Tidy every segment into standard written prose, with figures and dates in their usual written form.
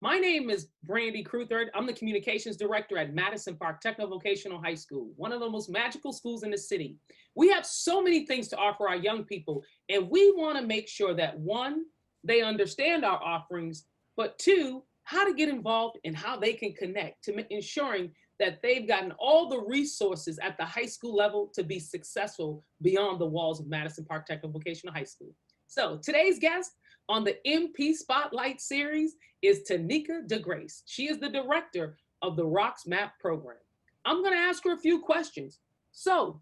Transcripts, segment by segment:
My name is Brandy Crutherd. I'm the communications director at Madison Park Techno-Vocational High School, one of the most magical schools in the city. We have so many things to offer our young people, and we want to make sure that one, they understand our offerings, but two, how to get involved and how they can connect to ensuring that they've gotten all the resources at the high school level to be successful beyond the walls of Madison Park Techno-Vocational High School. So today's guest on the MP Spotlight series is Tanika DeGrace. She is the director of the ROXMAPP program. I'm going to ask her a few questions. So,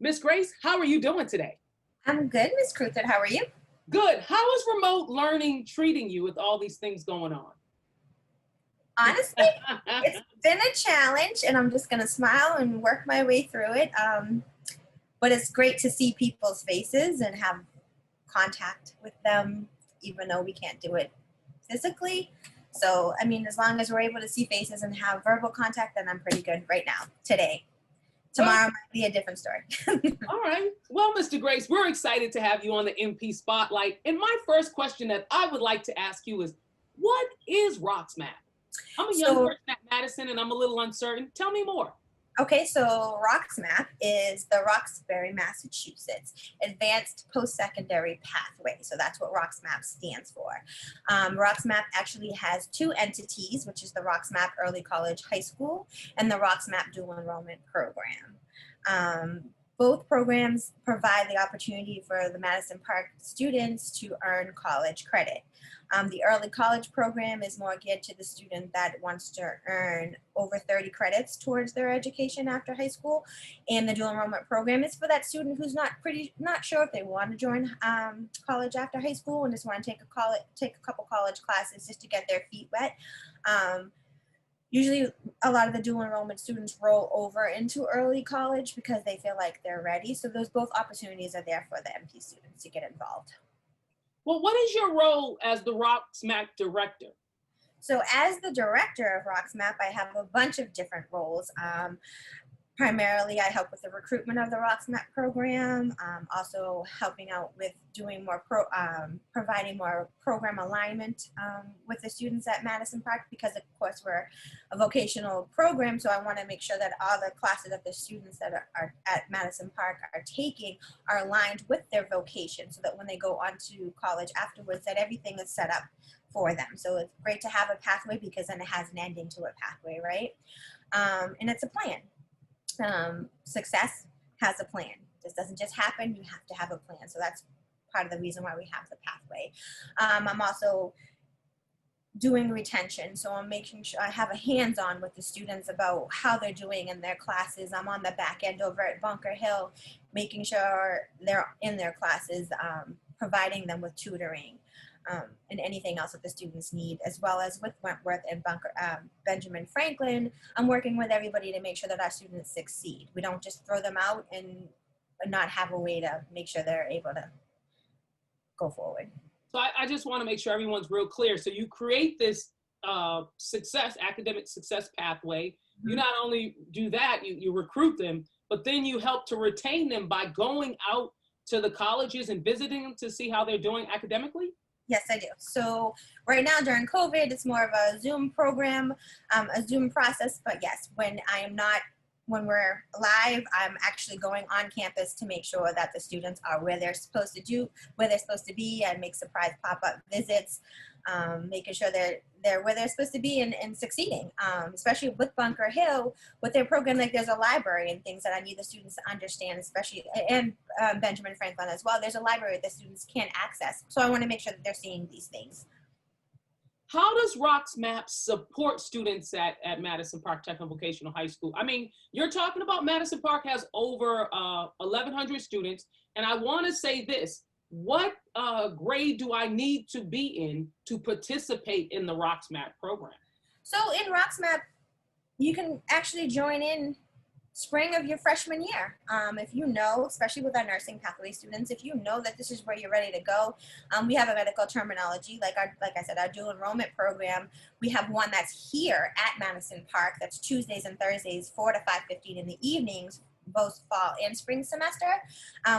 Miss Grace, how are you doing today? I'm good, Miss Crutherd. How are you? Good. How is remote learning treating you with all these things going on? Honestly, it's been a challenge, and I'm just going to smile and work my way through it. But it's great to see people's faces and have contact with them, even though we can't do it physically. So, I mean, as long as we're able to see faces and have verbal contact, then I'm pretty good right now, today. Tomorrow might be a different story. All right. Well, Mr. Grace, we're excited to have you on the MP Spotlight. And my first question that I would like to ask you is, what is ROXMAPP? I'm a young person at Madison and I'm a little uncertain. Tell me more. Okay, so ROXMAPP is the Roxbury, Massachusetts Advanced Post-Secondary Pathway. So that's what ROXMAPP stands for. ROXMAPP actually has two entities, which is the ROXMAPP Early College High School and the ROXMAPP Dual Enrollment Program. Both programs provide the opportunity for the Madison Park students to earn college credit. The early college program is more geared to the student that wants to earn over 30 credits towards their education after high school. And the dual enrollment program is for that student who's not sure if they want to join college after high school and just want to take a couple college classes just to get their feet wet. Usually a lot of the dual enrollment students roll over into early college because they feel like they're ready. So those both opportunities are there for the MP students to get involved. Well, what is your role as the ROXMAPP director? So as the director of ROXMAPP, I have a bunch of different roles. Primarily, I help with the recruitment of the ROXMAPP program, also helping out with doing more providing more program alignment with the students at Madison Park, because of course we're a vocational program, so I want to make sure that all the classes that the students that are at Madison Park are taking are aligned with their vocation, so that when they go on to college afterwards, that everything is set up for them. So it's great to have a pathway, because then it has an ending to a pathway, right? And it's a plan. Success has a plan. This doesn't just happen, you have to have a plan. So that's part of the reason why we have the pathway. I'm also doing retention, so I'm making sure I have a hands-on with the students about how they're doing in their classes. I'm on the back end over at Bunker Hill, making sure they're in their classes, providing them with tutoring. And anything else that the students need, as well as with Wentworth and Benjamin Franklin. I'm working with everybody to make sure that our students succeed. We don't just throw them out and not have a way to make sure they're able to go forward. So I just want to make sure everyone's real clear. So you create this academic success pathway. Mm-hmm. You not only do that, you recruit them, but then you help to retain them by going out to the colleges and visiting them to see how they're doing academically? Yes, I do. So right now during COVID, it's more of a Zoom program, a Zoom process. But yes, when we're live, I'm actually going on campus to make sure that the students are where they're supposed to be, and make surprise pop-up visits, making sure they're where they're supposed to be and succeeding, especially with Bunker Hill, with their program. Like, there's a library and things that I need the students to understand, especially, and Benjamin Franklin as well. There's a library that students can't access. So I want to make sure that they're seeing these things. How does ROXMAPP support students at Madison Park Techno-Vocational High School? I mean, you're talking about Madison Park has over 1,100 students, and I want to say this. What grade do I need to be in to participate in the ROXMAPP program? So in ROXMAPP, you can actually join in spring of your freshman year. If you know, especially with our nursing pathway students, if you know that this is where you're ready to go, we have a medical terminology, like I said, our dual enrollment program. We have one that's here at Madison Park, that's Tuesdays and Thursdays, 4 to 5:15 in the evenings, both fall and spring semester.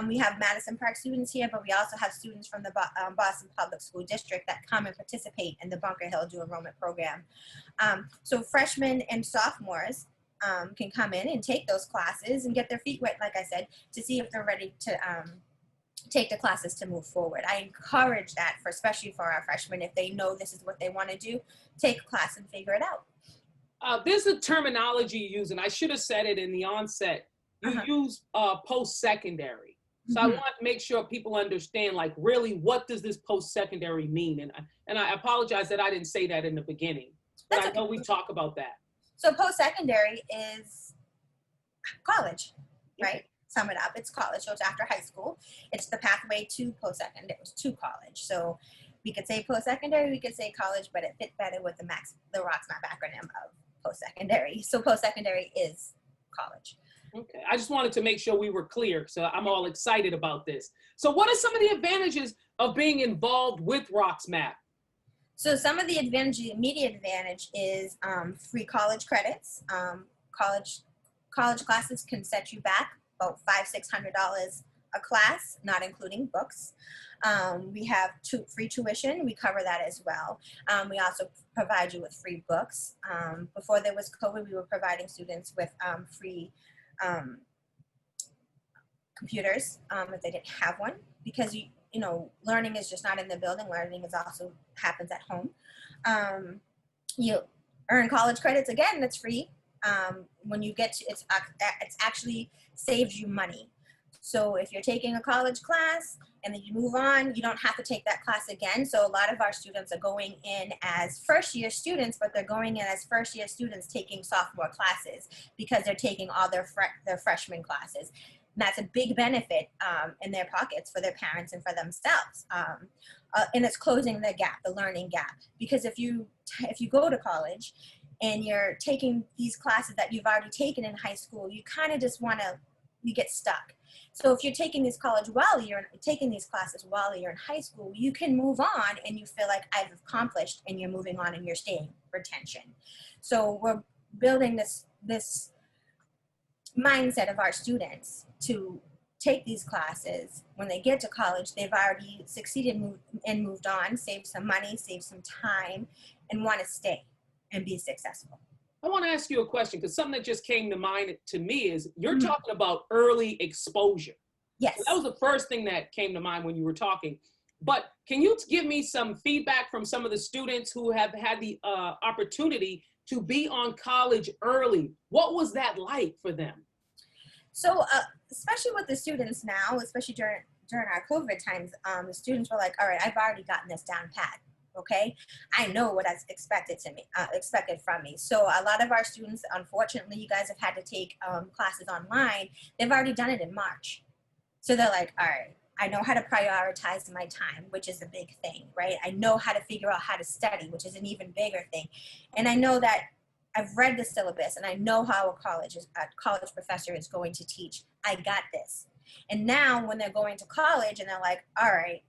We have Madison Park students here, but we also have students from the Boston Public School District that come and participate in the Bunker Hill Dual Enrollment Program. So freshmen and sophomores can come in and take those classes and get their feet wet, like I said, to see if they're ready to take the classes to move forward. I encourage that, especially for our freshmen, if they know this is what they want to do, take a class and figure it out. There's a terminology you use, and I should have said it in the onset. You use post-secondary. So I want to make sure people understand, like, really, what does this post-secondary mean? And I apologize that I didn't say that in the beginning, but I know we talk about that. So post-secondary is college, right? Sum it up, it's college. So it's after high school. It's the pathway to post-secondary, to college. So we could say post-secondary, we could say college, but it fit better with the ROXMAPP acronym of post-secondary. So post-secondary is college. Okay, I just wanted to make sure we were clear. So I'm all excited about this. So what are some of the advantages of being involved with ROXMAPP? So some of the immediate advantage is free college credits. College classes can set you back about $500–600 a class, not including books. We have free tuition. We cover that as well. We also provide you with free books. Before there was COVID, we were providing students with free computers if they didn't have one, because you know, learning is just not in the building. Learning is also happens at home. You earn college credits. Again, that's free. When you get to, it's actually saves you money. So if you're taking a college class and then you move on, you don't have to take that class again. So a lot of our students are going in as first-year students, but they're going in as first-year students taking sophomore classes because they're taking all their freshman classes. And that's a big benefit in their pockets for their parents and for themselves. And it's closing the gap, the learning gap. Because if you go to college and you're taking these classes that you've already taken in high school, you kind of just you get stuck. So if you're taking these classes while you're in high school, you can move on and you feel like I've accomplished, and you're moving on and you're staying retention. So we're building this mindset of our students to take these classes. When they get to college, they've already succeeded and moved on, saved some money, saved some time, and want to stay and be successful. I want to ask you a question, because something that just came to mind to me is you're talking about early exposure. Yes. So that was the first thing that came to mind when you were talking. But can you give me some feedback from some of the students who have had the opportunity to be on college early? What was that like for them? So especially with the students now, especially during our COVID times, the students were like, all right, I've already gotten this down pat. Okay, I know what is expected from me. So a lot of our students, unfortunately, you guys have had to take classes online. They've already done it in March. So they're like, all right, I know how to prioritize my time, which is a big thing, right? I know how to figure out how to study, which is an even bigger thing. And I know that I've read the syllabus and I know how a college professor is going to teach. I got this. And now when they're going to college and they're like, all right,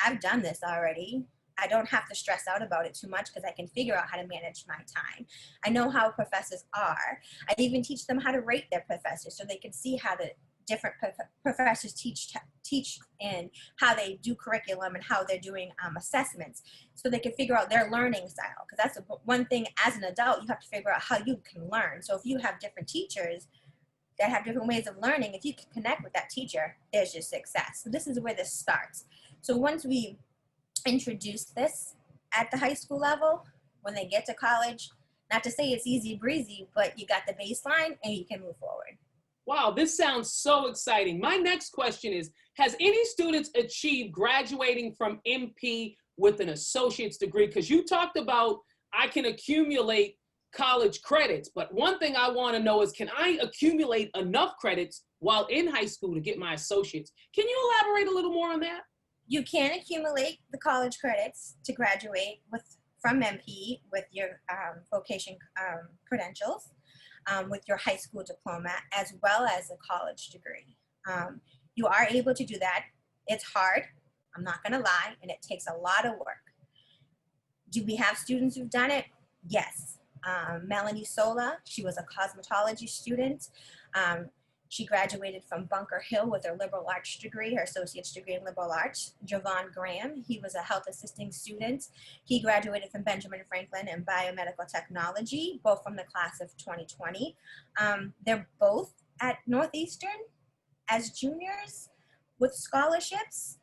I've done this already. I don't have to stress out about it too much because I can figure out how to manage my time. I know how professors are. I even teach them how to rate their professors so they can see how the different professors teach and how they do curriculum and how they're doing assessments, so they can figure out their learning style. Because that's one thing as an adult, you have to figure out how you can learn. So if you have different teachers that have different ways of learning, if you can connect with that teacher, there's your success. So this is where this starts. So once we introduce this at the high school level, when they get to college, not to say it's easy breezy, but you got the baseline and you can move forward. Wow, this sounds so exciting. My next question is, has any students achieved graduating from MP with an associate's degree? Because you talked about I can accumulate college credits, but one thing I want to know is, can I accumulate enough credits while in high school to get my associates? Can you elaborate a little more on that? You can accumulate the college credits to graduate from MP with your vocation credentials, with your high school diploma, as well as a college degree. You are able to do that. It's hard, I'm not gonna lie, and it takes a lot of work. Do we have students who've done it? Yes. Melanie Sola, she was a cosmetology student. She graduated from Bunker Hill with her liberal arts degree, her associate's degree in liberal arts. Jovan Graham, he was a health assisting student. He graduated from Benjamin Franklin in biomedical technology, both from the class of 2020. They're both at Northeastern as juniors with scholarships.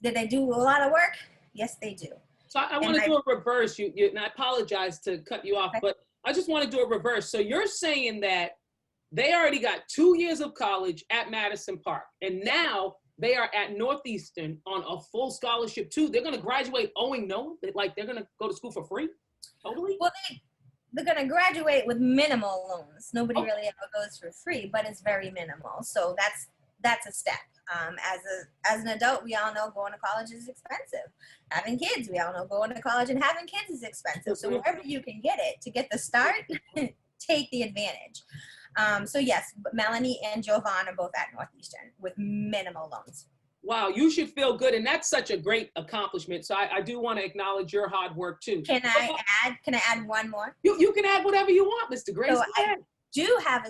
Did they do a lot of work? Yes, they do. So I want to do a reverse. And I apologize to cut you off, but I just want to do a reverse. So you're saying that they already got 2 years of college at Madison Park, and now they are at Northeastern on a full scholarship too. They're going to graduate owing no, like they're going to go to school for free? Totally? Well, they're going to graduate with minimal loans. Nobody really ever goes for free, but it's very minimal. So that's a step. As an adult, we all know going to college is expensive. Having kids, we all know going to college and having kids is expensive. So wherever you can get it to get the start, take the advantage. So yes, Melanie and Jovan are both at Northeastern with minimal loans. Wow, you should feel good, and that's such a great accomplishment. So I do want to acknowledge your hard work too. Can I add one more? You can add whatever you want, Mr. Grace. So I do have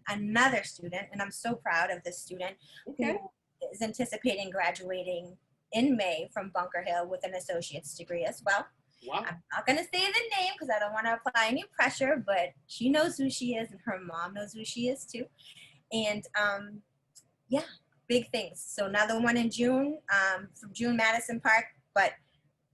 another student, and I'm so proud of this student who is anticipating graduating in May from Bunker Hill with an associate's degree as well. Wow. I'm not going to say the name because I don't want to apply any pressure, but she knows who she is and her mom knows who she is too. And yeah, big things. So another one in June, from June Madison Park, but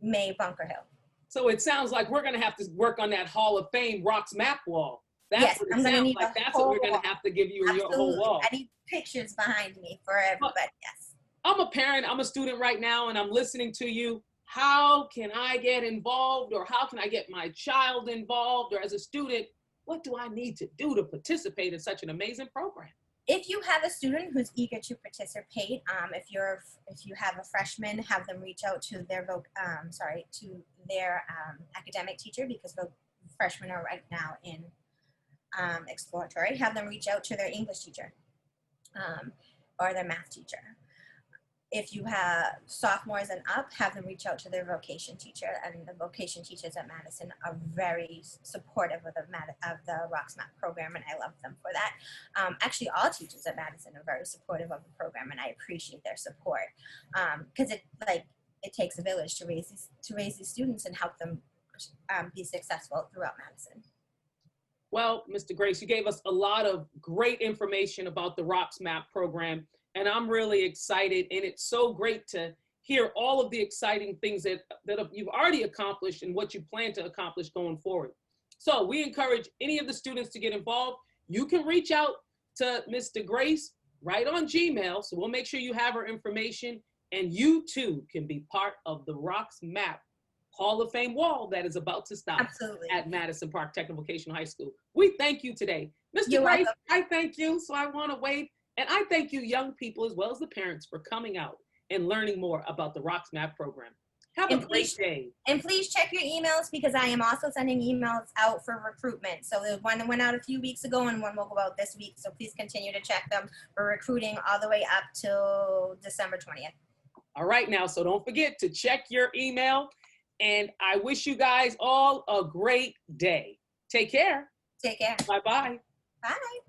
May Bunker Hill. So it sounds like we're going to have to work on that Hall of Fame ROXMAPP wall. That's yes, what it sounds like. That's what we're going to have to give you your whole wall. I need pictures behind me for everybody. Yes. I'm a parent, I'm a student right now, and I'm listening to you. How can I get involved, or how can I get my child involved, or as a student, what do I need to do to participate in such an amazing program? If you have a student who's eager to participate, if you have a freshman, have them reach out to their academic teacher, because the freshmen are right now in exploratory. Have them reach out to their English teacher or their math teacher. If you have sophomores and up, have them reach out to their vocation teacher, and the vocation teachers at Madison are very supportive of the ROXMAPP program, and I love them for that. Actually, all teachers at Madison are very supportive of the program, and I appreciate their support, because it takes a village to raise these students and help them be successful throughout Madison. Well, Mr. Grace, you gave us a lot of great information about the ROXMAPP program, and I'm really excited, and it's so great to hear all of the exciting things that you've already accomplished and what you plan to accomplish going forward. So we encourage any of the students to get involved. You can reach out to Mr. Grace right on Gmail, so we'll make sure you have her information, and you too can be part of the ROXMAPP Hall of Fame wall that is about to stop at Madison Park Techno-Vocational High School. We thank you today. Mr. Grace, I thank you, so I want to wave. And I thank you young people as well as the parents for coming out and learning more about the ROXMAPP program. Have a great day. And please check your emails, because I am also sending emails out for recruitment. So there's one that went out a few weeks ago and one will go out this week. So please continue to check them for recruiting all the way up till December 20th. All right now, so don't forget to check your email. And I wish you guys all a great day. Take care. Take care. Bye-bye. Bye.